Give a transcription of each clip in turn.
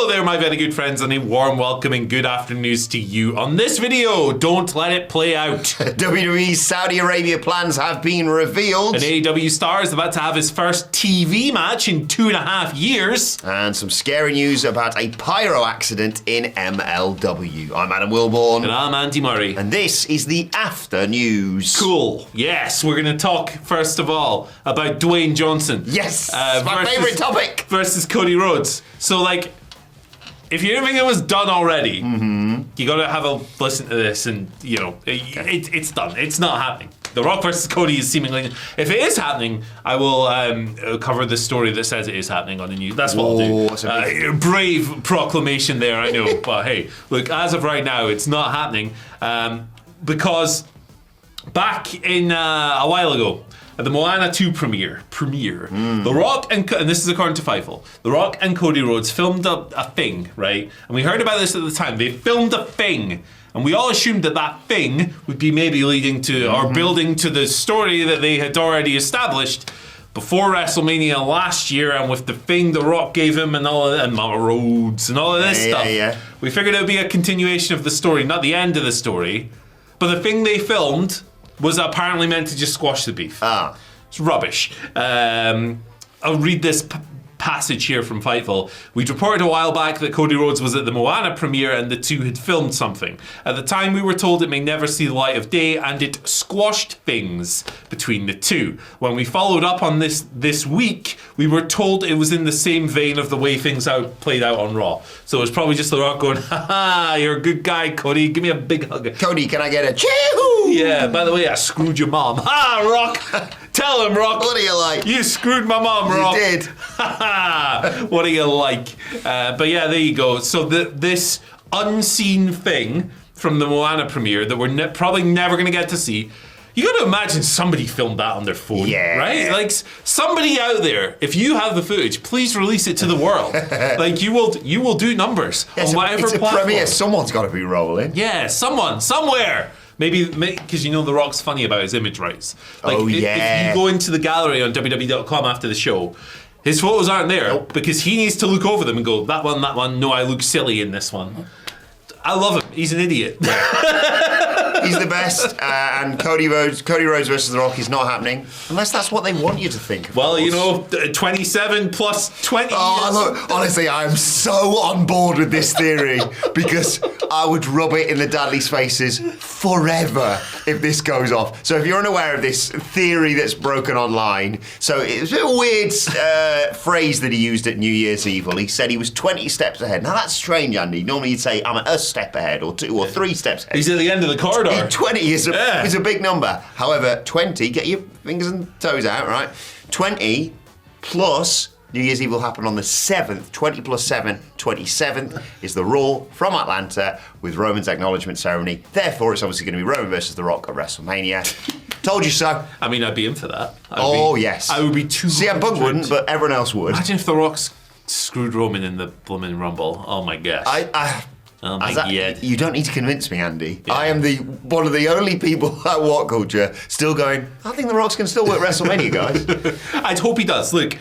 Hello there, my very good friends, and a warm welcome and good afternoons to you on this video. Don't let it play out. WWE's Saudi Arabia plans have been revealed. An AEW star is about to have his first TV match in 2.5 years. And some scary news about a pyro accident in MLW. I'm Adam Wilborn. And I'm Andy Murray. And this is the After News. Cool. Yes, we're going to talk, first of all, about Dwayne Johnson. Yes, my favourite topic. Versus Cody Rhodes. So, like, if you didn't think it was done already, you got to have a listen to this and, you know, it's done. It's not happening. The Rock versus Cody is seemingly... If it is happening, I will cover the story that says it is happening on the news. That's what I'll do. Brave proclamation there, I know. But hey, look, as of right now, it's not happening. Because back in a while ago, at the Moana 2 premiere, The Rock and this is according to Fightful, The Rock and Cody Rhodes filmed a thing, right? And we heard about this at the time. They filmed a thing, and we all assumed that thing would be maybe leading to or building to the story that they had already established before WrestleMania last year, and with the thing The Rock gave him and all of that, and Rhodes and all of this stuff. Yeah. We figured it would be a continuation of the story, not the end of the story. But the thing they filmed was apparently meant to just squash the beef. It's rubbish. I'll read this passage here from Fightful. We'd reported a while back that Cody Rhodes was at the Moana premiere and the two had filmed something. At the time we were told it may never see the light of day, and it squashed things between the two. When we followed up on this week, we were told it was in the same vein of the way things played out on Raw. So it was probably just The Rock going, ha, you're a good guy, Cody, give me a big hug. Cody, can I get a chee-hoo? Yeah, by the way, I screwed your mom. Ha, Rock! Tell him, Rock. What do you like? You screwed my mom, Rock. You did. What do you like? But yeah, there you go. So this unseen thing from the Moana premiere that we're probably never going to get to see, you got to imagine somebody filmed that on their phone, right? Like somebody out there, if you have the footage, please release it to the world. Like you will do numbers on whatever platform. It's a premiere. Someone's got to be rolling. Yeah, someone, somewhere. Maybe, because you know The Rock's funny about his image rights. Like, if you go into the gallery on WWE.com after the show, his photos aren't there because he needs to look over them and go, that one, no, I look silly in this one. I love him. He's an idiot. He's the best, and Cody Rhodes versus The Rock is not happening unless that's what they want you to think. Well, you know, 27 plus 20. Look, honestly, I'm so on board with this theory because I would rub it in the Dudley's faces forever if this goes off. So if you're unaware of this theory that's broken online, so it was a weird phrase that he used at New Year's Eve. He said he was 20 steps ahead. Now that's strange, Andy. Normally you'd say I'm a step ahead or 2 or 3 steps ahead. He's at the end of the corridor. 20 is a big number. However, 20, get your fingers and toes out, right? 20 plus New Year's Eve will happen on the 7th. 20 plus 7, 27th is the Raw from Atlanta with Roman's acknowledgement ceremony. Therefore, it's obviously going to be Roman versus The Rock at WrestleMania. Told you so. I mean, I'd be in for that. Yes. I would be too. CM Punk wouldn't, but everyone else would. Imagine if The Rock's screwed Roman in the blooming Rumble. Oh my gosh. Oh my God. You don't need to convince me, Andy. Yeah. I am one of the only people at WhatCulture still going, I think The Rock's can still work WrestleMania, guys. I'd hope he does. Look,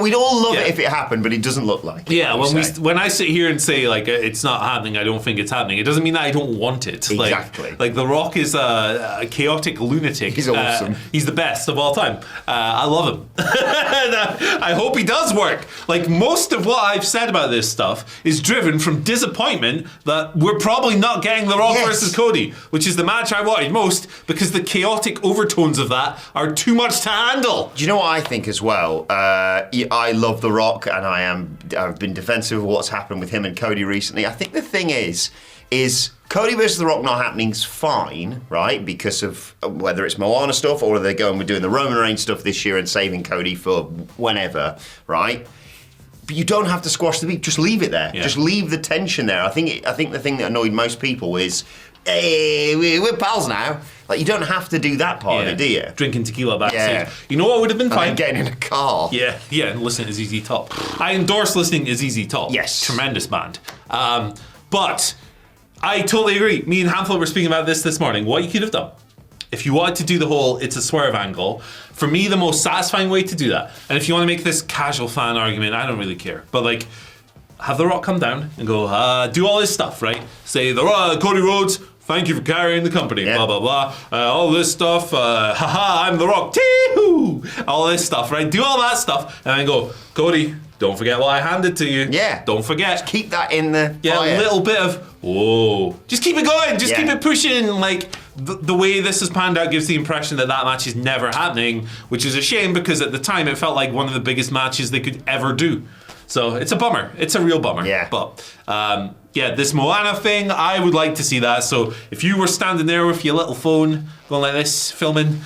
we'd all love it if it happened, but it doesn't look like it. Yeah, when I sit here and say like it's not happening, I don't think it's happening. It doesn't mean that I don't want it. Exactly. Like The Rock is a chaotic lunatic. He's awesome. He's the best of all time. I love him. I hope he does work. Like most of what I've said about this stuff is driven from disappointment that we're probably not getting The Rock versus Cody, which is the match I wanted most because the chaotic overtones of that are too much to handle. Do you know what I think as well? I love The Rock, and I've been defensive of what's happened with him and Cody recently. I think the thing is Cody versus The Rock not happening's fine, right? Because of whether it's Moana stuff or they're going with doing the Roman Reigns stuff this year and saving Cody for whenever, right? But you don't have to squash the beef. Just leave it there. Yeah. Just leave the tension there. I think the thing that annoyed most people is, hey, we're pals now. Like, you don't have to do that part of it, do you? Drinking tequila backstage. Yeah. You know what would have been fine? And getting in a car. Yeah, and listening to ZZ Top. I endorse listening to ZZ Top. Yes. Tremendous band. But I totally agree. Me and Hamflet were speaking about this morning. What you could have done, if you wanted to do the whole it's a swerve angle, for me the most satisfying way to do that, and if you want to make this casual fan argument, I don't really care, but like have The Rock come down and go, do all this stuff, right? Say, Cody Rhodes, thank you for carrying the company, blah, blah, blah. All this stuff, haha, I'm The Rock, tee-hoo! All this stuff, right? Do all that stuff, and then go, Cody, don't forget what I handed to you. Yeah. Don't forget. Just keep that in the fire. A little bit of, whoa. Just keep it going. Just keep it pushing. Like, the way this has panned out gives the impression that match is never happening, which is a shame because at the time it felt like one of the biggest matches they could ever do. So it's a bummer. It's a real bummer. Yeah. But, this Moana thing, I would like to see that. So if you were standing there with your little phone going like this, filming,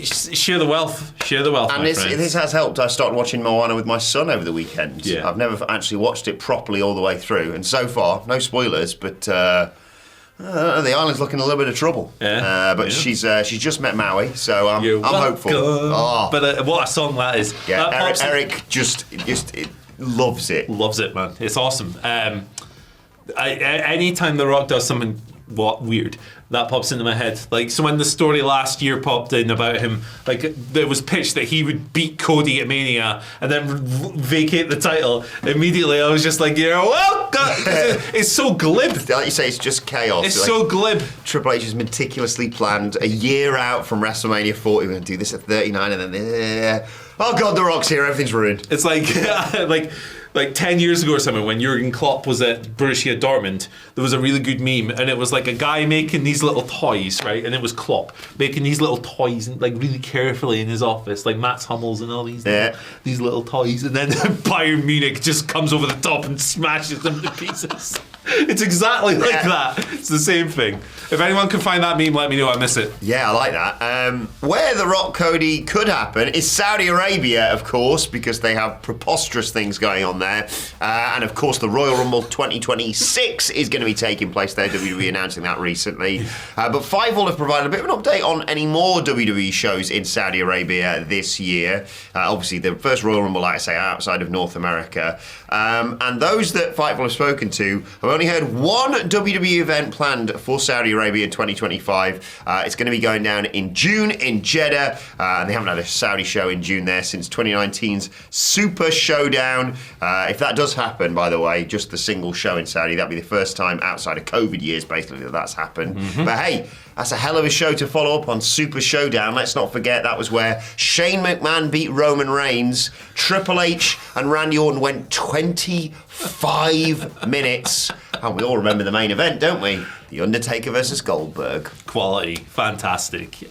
share the wealth. Share the wealth, and my friends. this has helped. I started watching Moana with my son over the weekend. Yeah. I've never actually watched it properly all the way through. And so far, no spoilers, but the island's looking a little bit of trouble. Yeah. But she's just met Maui, so I'm hopeful. Oh. But what a song that is. Yeah, Eric just loves it. Loves it, man. It's awesome. Anytime The Rock does something weird, that pops into my head. Like, so when the story last year popped in about him, like, there was pitched that he would beat Cody at Mania and then vacate the title. Immediately, I was just like, you're welcome. It's so glib. Like you say, it's just chaos. It's so glib. Triple H has meticulously planned a year out from WrestleMania 40. We're going to do this at 39 and then, oh God, The Rock's here. Everything's ruined. It's like, like 10 years ago or something, when Jurgen Klopp was at Borussia Dortmund, there was a really good meme, and it was like a guy making these little toys, right? And it was Klopp making these little toys, like really carefully in his office, like Mats Hummels and all these little toys, and then Bayern Munich just comes over the top and smashes them to pieces. It's exactly like that. It's the same thing. If anyone can find that meme, let me know. I miss it. Yeah, I like that. Where The Rock Cody could happen is Saudi Arabia, of course, because they have preposterous things going on there. And of course, the Royal Rumble 2026 is going to be taking place there. WWE announcing that recently. But Fightful have provided a bit of an update on any more WWE shows in Saudi Arabia this year. Obviously, the first Royal Rumble, like I say, outside of North America. And those that Fightful have spoken to have only heard one WWE event planned for Saudi Arabia in 2025. It's going to be going down in June in Jeddah. And they haven't had a Saudi show in June there since 2019's Super Showdown. If that does happen, by the way, just the single show in Saudi, that'd be the first time outside of COVID years, basically, that's happened. Mm-hmm. But hey, that's a hell of a show to follow up on Super Showdown. Let's not forget that was where Shane McMahon beat Roman Reigns. Triple H and Randy Orton went 25 minutes. And we all remember the main event, don't we? The Undertaker versus Goldberg. Quality. Fantastic.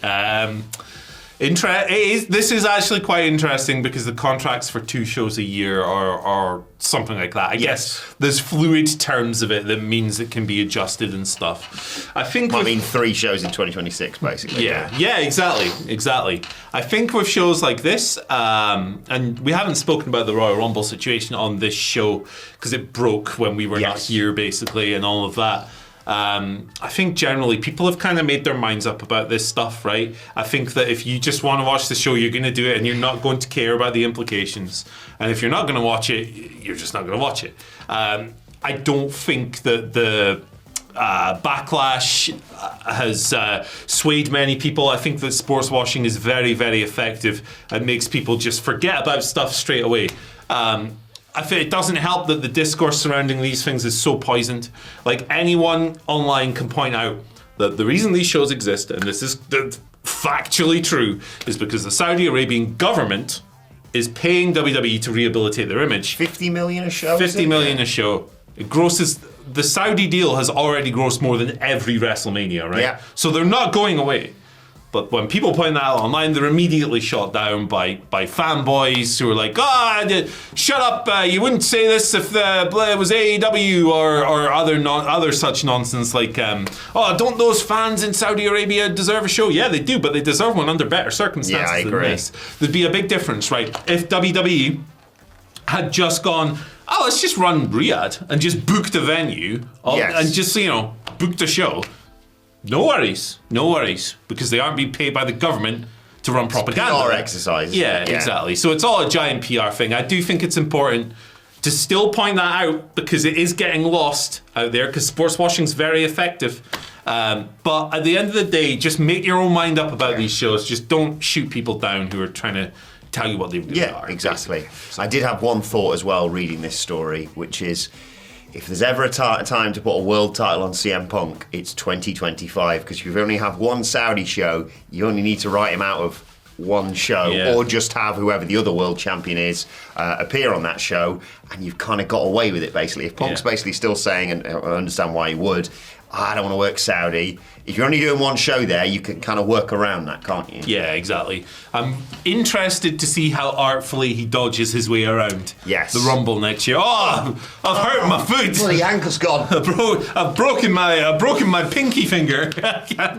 This is actually quite interesting because the contracts for 2 shows a year are something like that. I guess there's fluid terms of it that means it can be adjusted and stuff. I mean 3 shows in 2026, basically. Yeah, exactly. I think with shows like this, and we haven't spoken about the Royal Rumble situation on this show because it broke when we were not here, basically, and all of that. I think generally people have kind of made their minds up about this stuff, right? I think that if you just want to watch the show, you're going to do it and you're not going to care about the implications. And if you're not going to watch it, you're just not going to watch it. I don't think that the backlash has swayed many people. I think that sports washing is very, very effective and makes people just forget about stuff straight away. I think it doesn't help that the discourse surrounding these things is so poisoned. Like, anyone online can point out that the reason these shows exist, and this is factually true, is because the Saudi Arabian government is paying WWE to rehabilitate their image. 50 million a show? 50 million a show. It grosses... The Saudi deal has already grossed more than every WrestleMania, right? Yeah. So they're not going away. But when people point that out online, they're immediately shot down by fanboys who are like, shut up, you wouldn't say this if it was AEW or other such nonsense like, don't those fans in Saudi Arabia deserve a show? Yeah, they do, but they deserve one under better circumstances than this. There'd be a big difference, right? If WWE had just gone, let's just run Riyadh and just book the venue and just, book the show. No worries, because they aren't being paid by the government to run propaganda. PR exercise. Yeah, exactly. So it's all a giant PR thing. I do think it's important to still point that out because it is getting lost out there because sports washing is very effective. But at the end of the day, just make your own mind up about these shows. Just don't shoot people down who are trying to tell you what they really Yeah, are. exactly. So, I did have one thought as well reading this story, which is if there's ever a time to put a world title on CM Punk, it's 2025, because if you only have one Saudi show, you only need to write him out of one show, or just have whoever the other world champion is appear on that show, and you've kind of got away with it, basically. If Punk's basically still saying, and I understand why he would, I don't want to work Saudi. If you're only doing one show there, you can kind of work around that, can't you? Yeah, exactly. I'm interested to see how artfully he dodges his way around the Rumble next year. Oh, I've hurt my foot. Well, the ankle's gone. I've broken my pinky finger.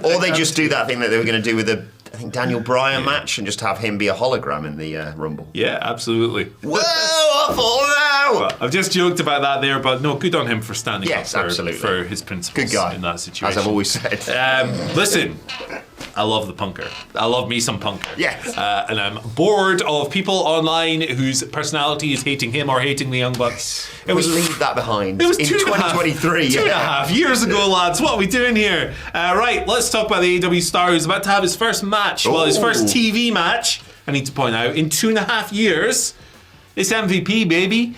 Or they just do that thing that they were going to do with the Daniel Bryan match and just have him be a hologram in the Rumble. Yeah, absolutely. Whoa, I fall now! Well, I've just joked about that there, but no, good on him for standing up absolutely. for his principles. Good guy. In that situation. As I've always said. Listen, I love the punker. I love me some punker. Yes. And I'm bored of people online whose personality is hating him or hating the Young Bucks. Leave that behind. It was in 2023. Two and a half years ago, lads. What are we doing here? Right, let's talk about the AEW star who's about to have his first match. Well, his first TV match, I need to point out, in 2.5 years. It's MVP, baby.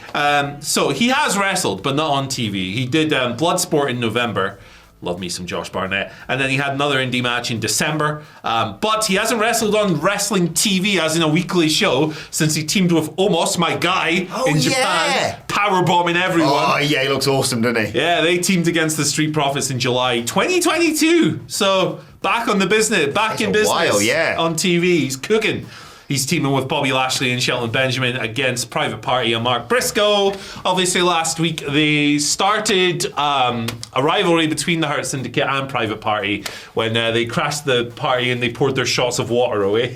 So he has wrestled, but not on TV. He did Bloodsport in November. Love me some Josh Barnett. And then he had another indie match in December. But he hasn't wrestled on wrestling TV, as in a weekly show, since he teamed with Omos, my guy, in Japan. Powerbombing everyone. Oh, yeah, he looks awesome, doesn't he? Yeah, they teamed against the Street Profits in July 2022. So back on the business, back in business on TV. He's cooking. He's teaming with Bobby Lashley and Shelton Benjamin against Private Party and Mark Briscoe. Obviously, last week they started a rivalry between the Hurt Syndicate and Private Party when they crashed the party and they poured their shots of water away,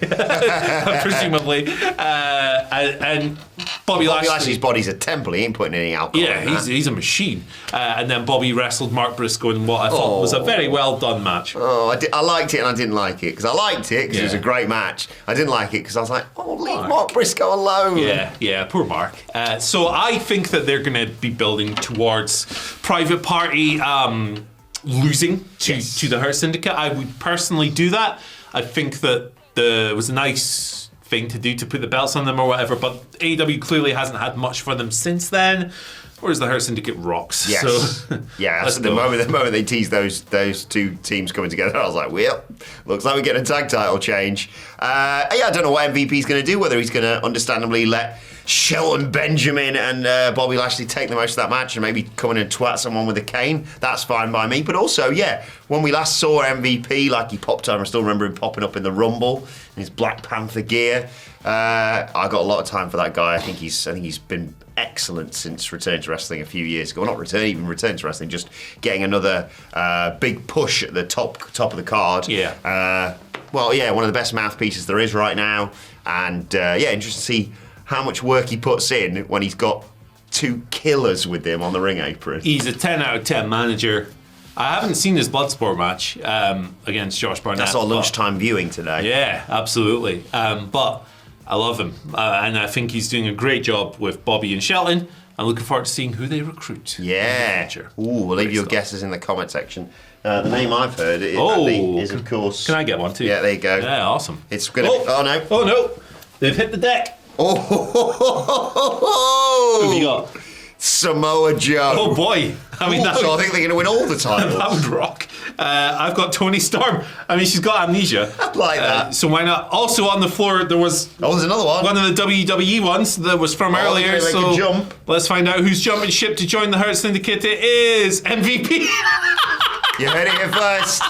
presumably. And Bobby Lashley's body's a temple. He ain't putting any alcohol in that. He's a machine. And then Bobby wrestled Mark Briscoe in what I thought was a very well done match. I liked it and I didn't like it. Because I liked it because it was a great match. I didn't like it because I was like, leave Mark Briscoe alone. Yeah, poor Mark. So I think that they're going to be building towards Private Party losing to the Hurt Syndicate. I would personally do that. I think that it was a nice thing to do to put the belts on them or whatever, but AEW clearly hasn't had much for them since then. Whereas the Hurt Syndicate rocks. Yes. So, so the moment they teased those two teams coming together, I was like, well, looks like we're getting a tag title change. I don't know what MVP's going to do, whether he's going to understandably let Shelton Benjamin and Bobby Lashley take the most of that match and maybe come in and twat someone with a cane. That's fine by me. But also, when we last saw MVP, like he popped up, I still remember him popping up in the Rumble in his Black Panther gear. I got a lot of time for that guy. I think he's been excellent since returning to wrestling a few years ago. Well, not returning to wrestling, just getting another big push at the top of the card. One of the best mouthpieces there is right now. And interesting to see how much work he puts in when he's got two killers with him on the ring apron. He's a 10 out of 10 manager. I haven't seen his Bloodsport match against Josh Barnett. That's our lunchtime viewing today. Yeah, absolutely. But I love him. And I think he's doing a great job with Bobby and Shelton. I'm looking forward to seeing who they recruit. Yeah. We'll leave your guesses in the comment section. The name I've heard is, of course... Can I get one too? Yeah, there you go. Yeah, awesome. It's going to... Oh, no. Oh, no. They've hit the deck. Oh, Who have you got? Samoa Joe. Oh boy! I mean, so I think they're going to win all the titles. That would rock. I've got Toni Storm. I mean, she's got amnesia. I'd like that. So why not? Also on the floor, there was. Oh, there's another one. One of the WWE ones that was from earlier. So jump. Let's find out who's jumping ship to join the Hurt Syndicate. It is MVP. You heard it here first.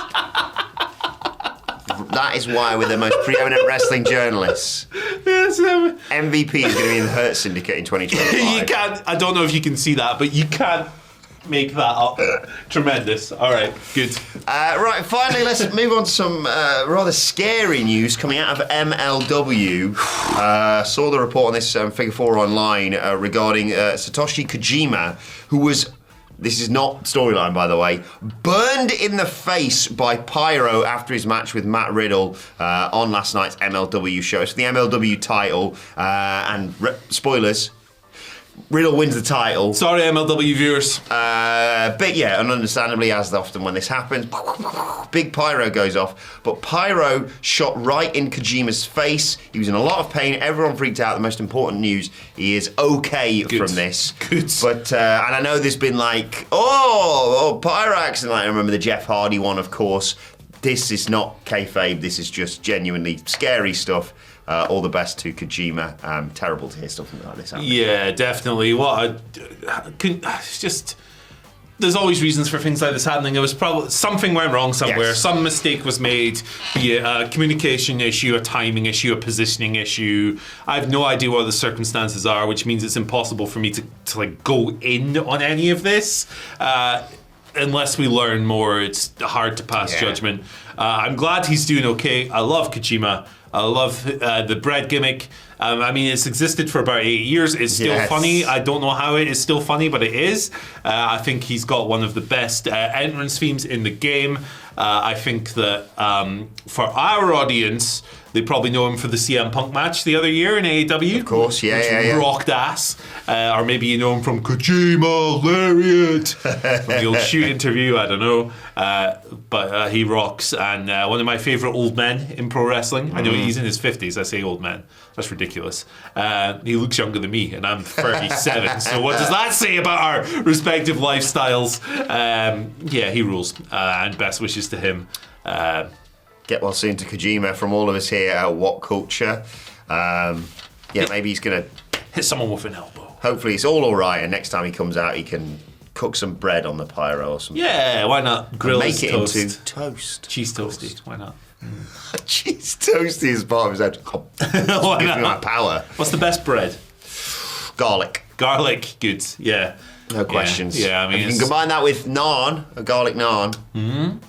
That is why we're the most preeminent wrestling journalists. Yes, MVP is going to be in the Hurt Syndicate in 2025. You can't. I don't know if you can see that, but you can't make that up. Tremendous. All right, good. Right, finally, let's move on to some rather scary news coming out of MLW. Saw the report on this Figure 4 online regarding Satoshi Kojima, who was... This is not storyline, by the way. Burned in the face by Pyro after his match with Matt Riddle on last night's MLW show. It's the MLW title. And spoilers, Riddle wins the title. Sorry, MLW viewers. But yeah, and understandably, as often when this happens, big pyro goes off. But pyro shot right in Kojima's face. He was in a lot of pain. Everyone freaked out. The most important news, he is okay from this. Good. But, and I know there's been like, Pyrax. And like, I remember the Jeff Hardy one, of course. This is not kayfabe. This is just genuinely scary stuff. All the best to Kojima. Terrible to hear stuff like this happening. Yeah, definitely. It's just, there's always reasons for things like this happening. It was probably something went wrong somewhere. Yes. Some mistake was made. Be it a communication issue, a timing issue, a positioning issue. I have no idea what the circumstances are, which means it's impossible for me to like go in on any of this. Unless we learn more, it's hard to pass judgment. I'm glad he's doing okay. I love Kojima. I love the bread gimmick. I mean, it's existed for about 8 years. It's still funny. I don't know how it is still funny, but it is. I think he's got one of the best entrance themes in the game. I think that for our audience, they probably know him for the CM Punk match the other year in AEW. Of course, which rocked ass. Or maybe you know him from Kojima, Lariat, from the old shoot interview, I don't know. But he rocks. And one of my favourite old men in pro wrestling. I know he's in his 50s, I say old man. That's ridiculous. He looks younger than me, and I'm 37. So what does that say about our respective lifestyles? Yeah, he rules. And best wishes to him. Get well soon to Kojima from all of us here at WhatCulture. Maybe he's going to hit someone with an elbow. Hopefully it's all right, and next time he comes out, he can cook some bread on the pyro or something. Yeah, why not? Grill make it toast. into toast. Cheese toasty, why not? Cheese toasty is part of his head. Why Gives not? me my power. What's the best bread? Garlic. Garlic, good, yeah. No questions. Yeah, I mean, you can combine that with naan, a garlic naan. Mm-hmm.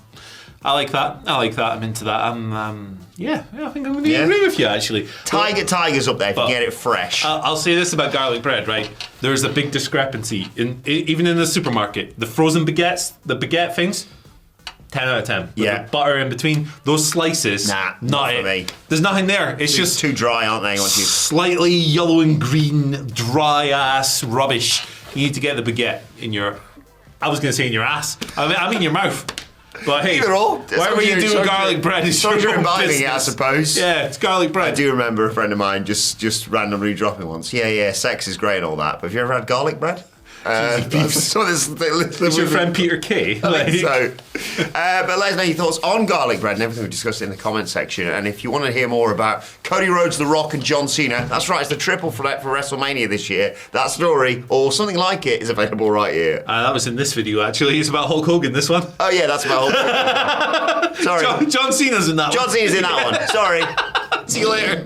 I like that. I'm into that. I think I'm going to agree with you, actually. Tiger's up there if you get it fresh. I'll say this about garlic bread, right? There's a big discrepancy, even in the supermarket. The frozen baguettes, the baguette things, 10 out of 10. With the butter in between, those slices, not for me. There's nothing there. It's just too dry, aren't they? Once you slightly yellow and green, dry-ass rubbish. You need to get the baguette in your... I was going to say in your ass. I mean your mouth. But hey, whatever you do with garlic bread is your own business. I suppose. Yeah, it's garlic bread. I do remember a friend of mine just randomly dropping once. Yeah, sex is great and all that, but have you ever had garlic bread? It's your friend Peter Kay. But let us know your thoughts on garlic bread and everything we discussed in the comment section. And if you want to hear more about Cody Rhodes, The Rock, and John Cena, that's right, it's the triple threat for WrestleMania this year. That story, or something like it, is available right here. That was in this video, actually. It's about Hulk Hogan, this one. Oh, yeah, that's about Hulk Hogan. Sorry. John Cena's in that one. John Cena's in that one. Sorry. See you later.